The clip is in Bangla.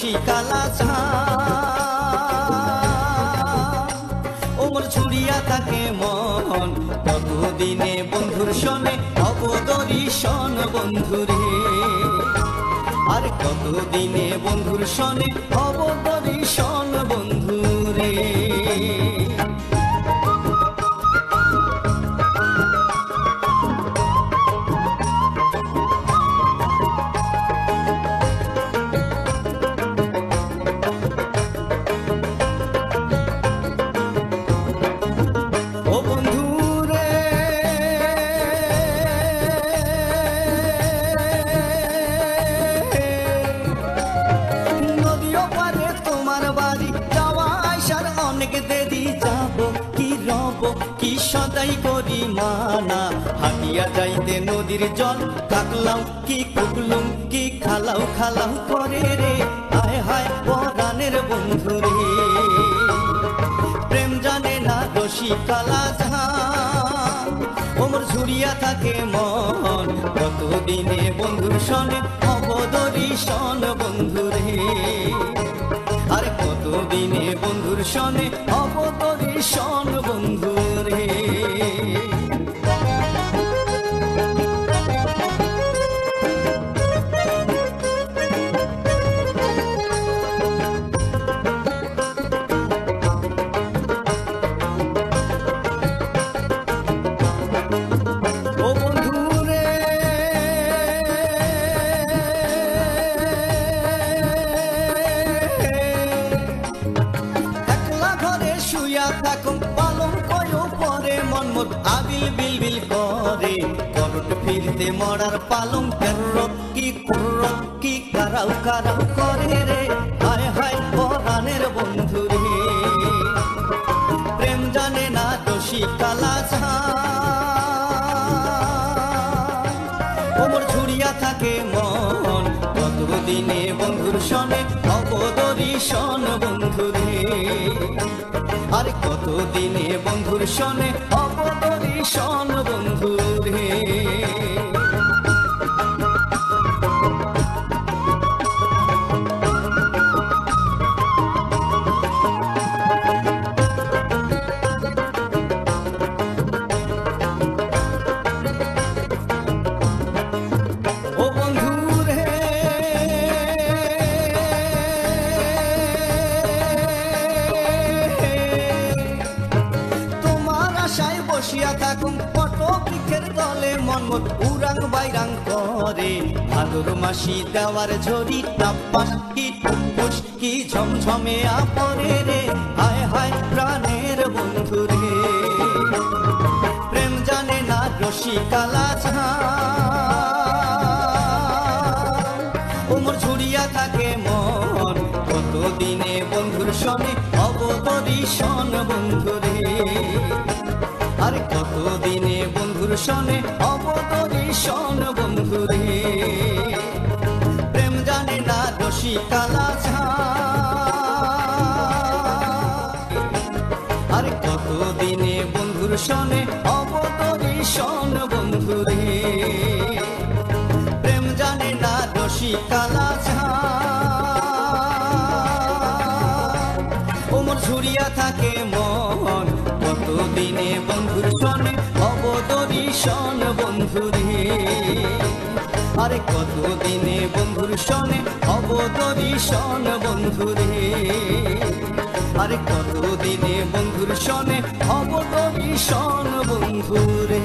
রসিকালা ওমর ছুড়িয়া থাকে মন কতদিনে বন্ধুর সনে অবদর্শন বন্ধুরে আর কতদিনে বন্ধুর সনে অবদর্শন বন্ধুরে সদাই করি মানা হাটিয়া যাইতে নদীর জল কাকলাও কি কুকলুম কি খালাও খালাও করে রে হায় হায় পরাণের বন্ধু রে প্রেম জানে না রসিকালা ওমর ঝুরিয়া থাকে মন কতদিনে বন্ধুর সনে অবদর্শন বন্ধু রে আর কতদিনে বন্ধুর সনে অবদর্শন বন্ধু রে আবিল বিল বিল করে করট ফিরতে মরার পালং কেরর কি কুর্র কি কারাও কারাও করে রে হায় হায় পরাণের বন্ধু রে প্রেম জানে না রসিকালা ওমর ঝুরিয়া থাকে মন কতদিনে বন্ধুর সনে অবদর্শন বন্ধু রে আর কতদিনে বন্ধুর সনে অবদর্শন বন্ধু রে বসিয়া থাকুন কত বৃক্ষের তলে মনমত উরাং বাইরাং করে ভাদর মাসি দেওয়ার ঝরি তাপাস কি টুকুস কি ঝমঝমে আপরে রে হায় হায় প্রাণের বন্ধু রে প্রেম জানে না রসিকালা ওমর ঝুরিয়া থাকে মন কতদিনে বন্ধুর সনে অবদর্শন বন্ধু রে আর কতদিনে বন্ধুর সনে অবদর্শন বন্ধু রে প্রেম জানে না রসিকালা আর কতদিনে বন্ধুর সনে অবদর্শন বন্ধু রে প্রেম জানে না রসিকালা ওমর ঝুরিয়া থাকে মন কতদিনে বন্ধুর সনে অবদর্শন বন্ধু রে আরে কতদিনে বন্ধুর সনে অবদর্শন বন্ধু রে আরে কতদিনে বন্ধুর সনে অবদর্শন বন্ধু রে।